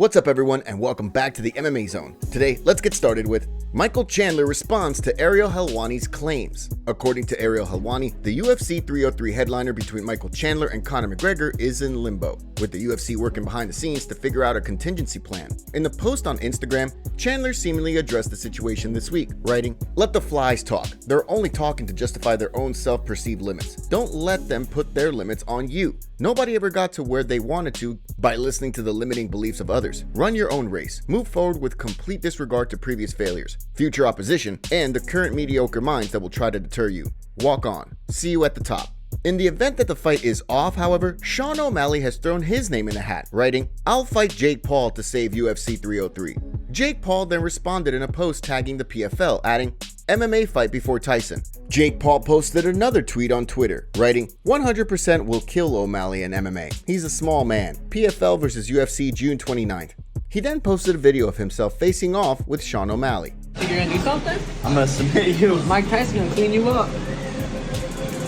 What's up everyone and welcome back to the MMA Zone. Today, let's get started with Michael Chandler responds to Ariel Helwani's claims. According to Ariel Helwani, the UFC 303 headliner between Michael Chandler and Conor McGregor is in limbo, with the UFC working behind the scenes to figure out a contingency plan. In the post on Instagram, Chandler seemingly addressed the situation this week, writing, "Let the flies talk. They're only talking to justify their own self-perceived limits. Don't let them put their limits on you. Nobody ever got to where they wanted to by listening to the limiting beliefs of others. Run your own race. Move forward with complete disregard to previous failures, future opposition, and the current mediocre minds that will try to deter you. Walk on. See you at the top." In the event that the fight is off, however, Sean O'Malley has thrown his name in the hat, writing, "I'll fight Jake Paul to save UFC 303. Jake Paul then responded in a post tagging the PFL, adding, "MMA fight before Tyson." Jake Paul posted another tweet on Twitter, writing, "100% will kill O'Malley in MMA. He's a small man. PFL versus UFC June 29th. He then posted a video of himself facing off with Sean O'Malley. You're gonna do something? I'm gonna submit you. Mike Tyson gonna clean you up.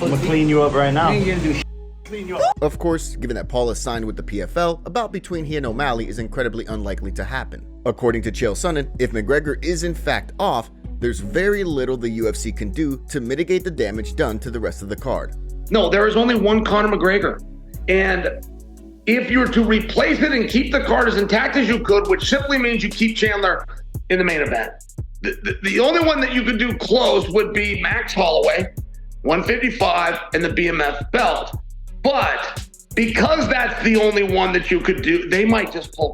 I'm gonna clean you up right now. I ain't gonna do Clean you up. Of course, given that Paul is signed with the PFL, a bout between he and O'Malley is incredibly unlikely to happen. According to Chael Sonnen, if McGregor is in fact off, there's very little the UFC can do to mitigate the damage done to the rest of the card. No, there is only one Conor McGregor. And if you were to replace it and keep the card as intact as you could, which simply means you keep Chandler in the main event, the only one that you could do close would be Max Holloway, 155, and the BMF belt. But because that's the only one that you could do, they might just pull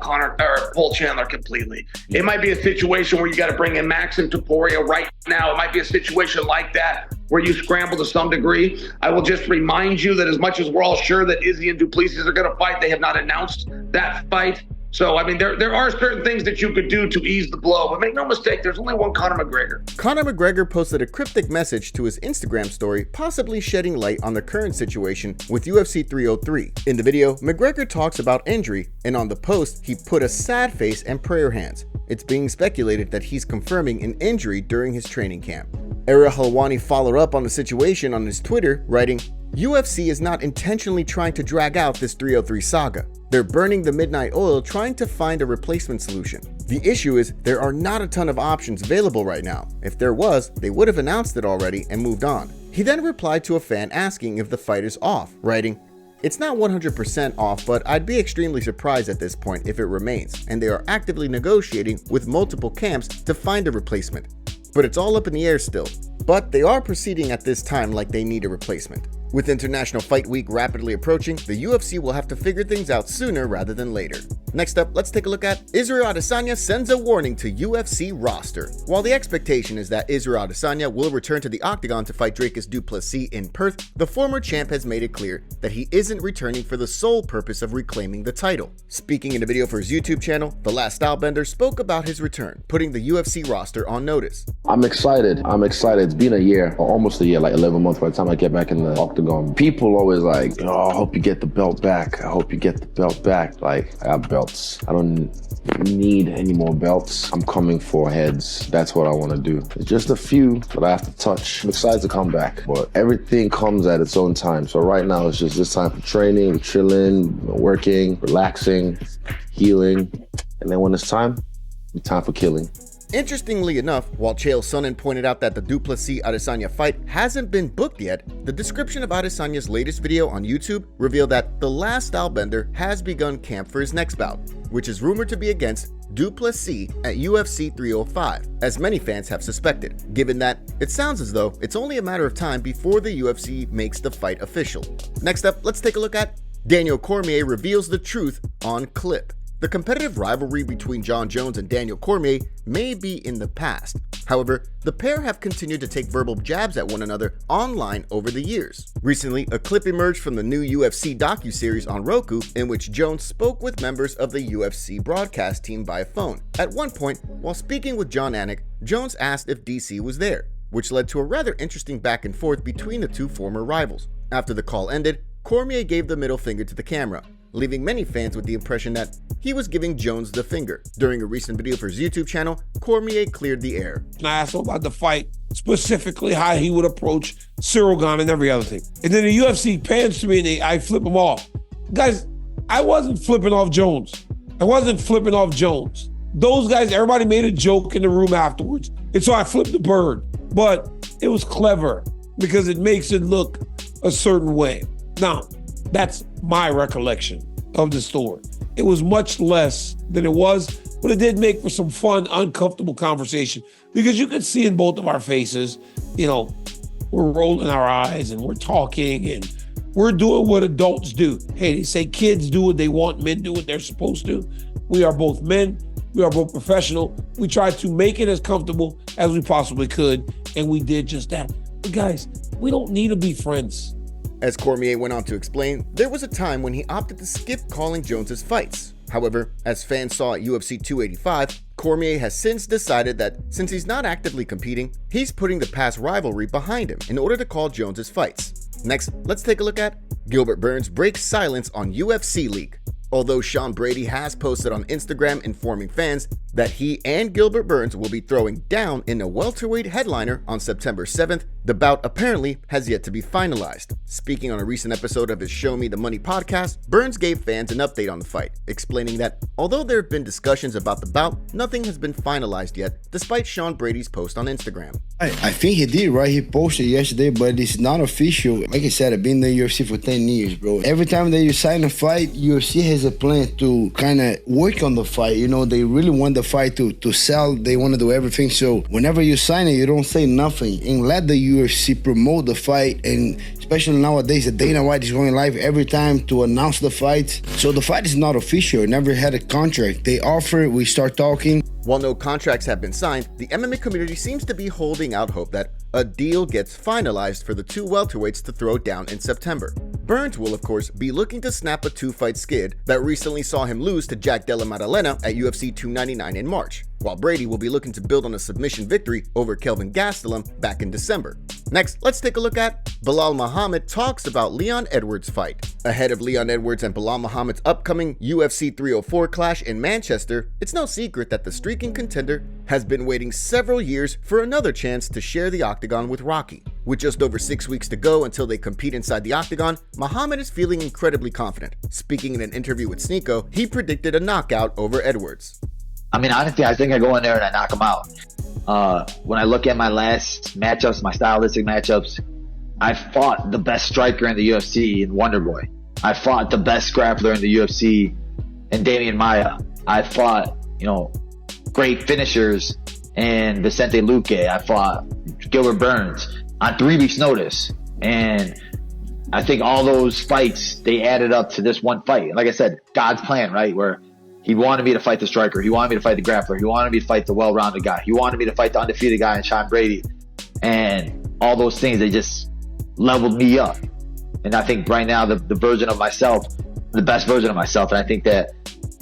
Chandler completely. It might be a situation where you got to bring in Max and Topuria right now. It might be a situation like that where you scramble to some degree. I will just remind you that as much as we're all sure that Izzy and Duplessis are going to fight, they have not announced that fight. So, I mean, there are certain things that you could do to ease the blow, but make no mistake, there's only one Conor McGregor. Conor McGregor posted a cryptic message to his Instagram story, possibly shedding light on the current situation with UFC 303. In the video, McGregor talks about injury, and on the post, he put a sad face and prayer hands. It's being speculated that he's confirming an injury during his training camp. Ariel Helwani followed up on the situation on his Twitter, writing, "UFC is not intentionally trying to drag out this 303 saga. They're burning the midnight oil trying to find a replacement solution. The issue is there are not a ton of options available right now. If there was, they would have announced it already and moved on." He then replied to a fan asking if the fight is off, writing, "It's not 100% off, but I'd be extremely surprised at this point if it remains, and they are actively negotiating with multiple camps to find a replacement. But it's all up in the air still. But they are proceeding at this time like they need a replacement." With International Fight Week rapidly approaching, the UFC will have to figure things out sooner rather than later. Next up, let's take a look at Israel Adesanya sends a warning to UFC roster. While the expectation is that Israel Adesanya will return to the octagon to fight Dricus du Plessis in Perth, the former champ has made it clear that he isn't returning for the sole purpose of reclaiming the title. Speaking in a video for his YouTube channel, The Last Stylebender spoke about his return, putting the UFC roster on notice. I'm excited. It's been a year, or almost a year, like 11 months by the time I get back in the octagon. People always like, "Oh, I hope you get the belt back. I hope you get the belt back." Like, I have belts. I don't need any more belts. I'm coming for heads. That's what I want to do. It's just a few that I have to touch. I'm excited to come back, but everything comes at its own time. So right now, it's just this time for training, chilling, working, relaxing, healing. And then when it's time for killing. Interestingly enough, while Chael Sonnen pointed out that the du Plessis-Adesanya fight hasn't been booked yet, the description of Adesanya's latest video on YouTube revealed that The Last Stylebender has begun camp for his next bout, which is rumored to be against du Plessis at UFC 305, as many fans have suspected, given that it sounds as though it's only a matter of time before the UFC makes the fight official. Next up, let's take a look at Daniel Cormier reveals the truth on clip. The competitive rivalry between Jon Jones and Daniel Cormier may be in the past. However, the pair have continued to take verbal jabs at one another online over the years. Recently, a clip emerged from the new UFC docuseries on Roku in which Jones spoke with members of the UFC broadcast team by phone. At one point, while speaking with John Anik, Jones asked if DC was there, which led to a rather interesting back and forth between the two former rivals. After the call ended, Cormier gave the middle finger to the camera, leaving many fans with the impression that he was giving Jones the finger. During a recent video for his YouTube channel, Cormier cleared the air. I asked him about the fight, specifically how he would approach Cyril Gane and every other thing. And then the UFC pans to me and I flip him off. Guys, I wasn't flipping off Jones. I wasn't flipping off Jones. Those guys, everybody made a joke in the room afterwards. And so I flipped the bird. But it was clever because it makes it look a certain way. Now, that's my recollection of the story. It was much less than it was, but it did make for some fun, uncomfortable conversation because you could see in both of our faces, we're rolling our eyes and we're talking and we're doing what adults do. Hey, they say kids do what they want, men do what they're supposed to. We are both men. We are both professional. We tried to make it as comfortable as we possibly could, and we did just that. But guys, we don't need to be friends. As Cormier went on to explain, there was a time when he opted to skip calling Jones's fights. However, as fans saw at UFC 285, Cormier has since decided that since he's not actively competing, he's putting the past rivalry behind him in order to call Jones's fights. Next, let's take a look at Gilbert Burns breaks silence on UFC leak. Although Sean Brady has posted on Instagram informing fans that he and Gilbert Burns will be throwing down in a welterweight headliner on September 7th, the bout apparently has yet to be finalized. Speaking on a recent episode of his Show Me the Money podcast, Burns gave fans an update on the fight, explaining that although there have been discussions about the bout, nothing has been finalized yet, despite Sean Brady's post on Instagram. I think he did, right? He posted yesterday, but it's not official. Like I said, I've been in the UFC for 10 years, bro. Every time that you sign a fight, UFC has a plan to kind of work on the fight. They really want the fight to sell. They want to do everything. So whenever you sign it, you don't say nothing and let the UFC promote the fight. And especially nowadays, the Dana White is going live every time to announce the fight. So the fight is not official. It never had a contract. They offer, we start talking. While no contracts have been signed, the MMA community seems to be holding out hope that a deal gets finalized for the two welterweights to throw down in September. Burns will, of course, be looking to snap a two-fight skid that recently saw him lose to Jack Della Maddalena at UFC 299 in March, while Brady will be looking to build on a submission victory over Kelvin Gastelum back in December. Next, let's take a look at Belal Muhammad talks about Leon Edwards' fight. Ahead of Leon Edwards and Belal Muhammad's upcoming UFC 304 clash in Manchester, it's no secret that the streaking contender has been waiting several years for another chance to share the octagon with Rocky. With just over 6 weeks to go until they compete inside the octagon, Muhammad is feeling incredibly confident. Speaking in an interview with Sneeko, he predicted a knockout over Edwards. Honestly, I think I go in there and I knock him out. When I look at my last matchups, my stylistic matchups, I fought the best striker in the UFC in Wonderboy. I fought the best grappler in the UFC in Damian Maia. I fought, great finishers in Vicente Luque. I fought Gilbert Burns on 3 weeks' notice. And I think all those fights, they added up to this one fight. Like I said, God's plan, right? Where he wanted me to fight the striker. He wanted me to fight the grappler. He wanted me to fight the well-rounded guy. He wanted me to fight the undefeated guy in Sean Brady. And all those things, they just leveled me up. And I think right now, the version of myself, the best version of myself, and I think that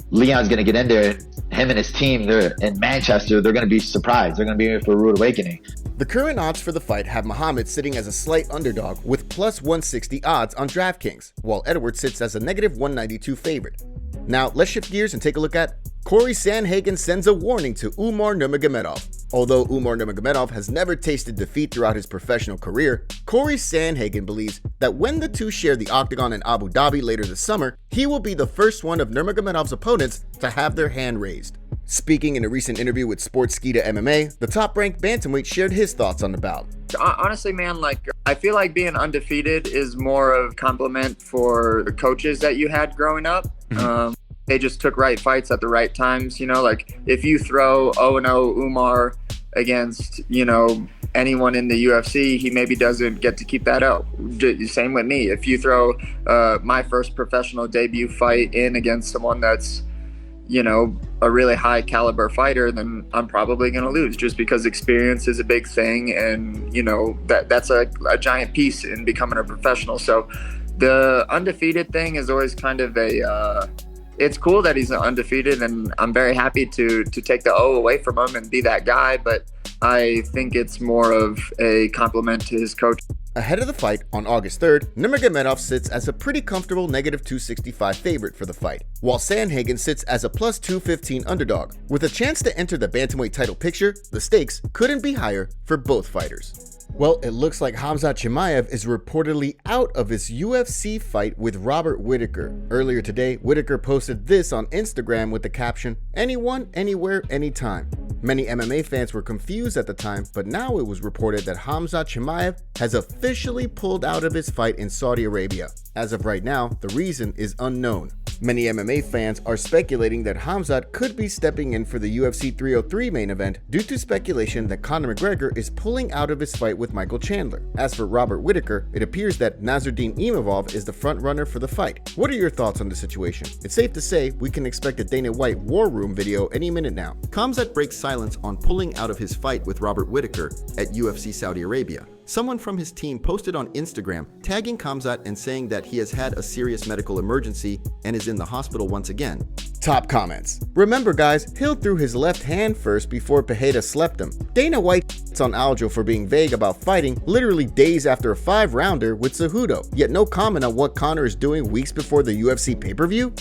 Leon's going to get in there. Him and his team, they're in Manchester, they're going to be surprised. They're going to be in for a rude awakening. The current odds for the fight have Muhammad sitting as a slight underdog with plus 160 odds on DraftKings, while Edwards sits as a negative 192 favorite. Now, let's shift gears and take a look at Cory Sandhagen sends a warning to Umar Nurmagomedov. Although Umar Nurmagomedov has never tasted defeat throughout his professional career, Cory Sandhagen believes that when the two share the octagon in Abu Dhabi later this summer, he will be the first one of Nurmagomedov's opponents to have their hand raised. Speaking in a recent interview with Sportskeeda MMA, the top-ranked bantamweight shared his thoughts on the bout. Honestly, man, I feel like being undefeated is more of a compliment for the coaches that you had growing up. They just took right fights at the right times. If you throw 0-0 Umar against, anyone in the UFC, he maybe doesn't get to keep that out. Same with me. If you throw my first professional debut fight in against someone that's, a really high caliber fighter, then I'm probably going to lose just because experience is a big thing. And, that's a giant piece in becoming a professional. So the undefeated thing is always kind of it's cool that he's undefeated, and I'm very happy to take the O away from him and be that guy. But I think it's more of a compliment to his coach. Ahead of the fight on August 3rd, Nurmagomedov sits as a pretty comfortable negative 265 favorite for the fight, while Sandhagen sits as a plus 215 underdog. With a chance to enter the bantamweight title picture, the stakes couldn't be higher for both fighters. Well, it looks like Khamzat Chimaev is reportedly out of his UFC fight with Robert Whittaker. Earlier today, Whittaker posted this on Instagram with the caption, "Anyone, anywhere, anytime." Many MMA fans were confused at the time, but now it was reported that Khamzat Chimaev has officially pulled out of his fight in Saudi Arabia. As of right now, the reason is unknown. Many MMA fans are speculating that Khamzat could be stepping in for the UFC 303 main event due to speculation that Conor McGregor is pulling out of his fight with Michael Chandler. As for Robert Whittaker, it appears that Nurmagomedov is the front runner for the fight. What are your thoughts on the situation? It's safe to say we can expect a Dana White War Room video any minute now. Khamzat breaks silence on pulling out of his fight with Robert Whittaker at UFC Saudi Arabia. Someone from his team posted on Instagram tagging Khamzat and saying that he has had a serious medical emergency and is in the hospital once again. Top comments. Remember guys, Hill threw his left hand first before Pereira slept him. Dana White's on Aljo for being vague about fighting literally days after a 5-rounder with Cejudo, yet no comment on what Conor is doing weeks before the UFC pay-per-view?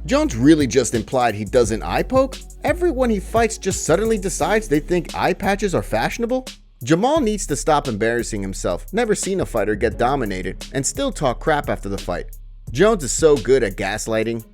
Jones really just implied he doesn't eye poke? Everyone he fights just suddenly decides they think eye patches are fashionable? Jamal needs to stop embarrassing himself. Never seen a fighter get dominated and still talk crap after the fight. Jones is so good at gaslighting.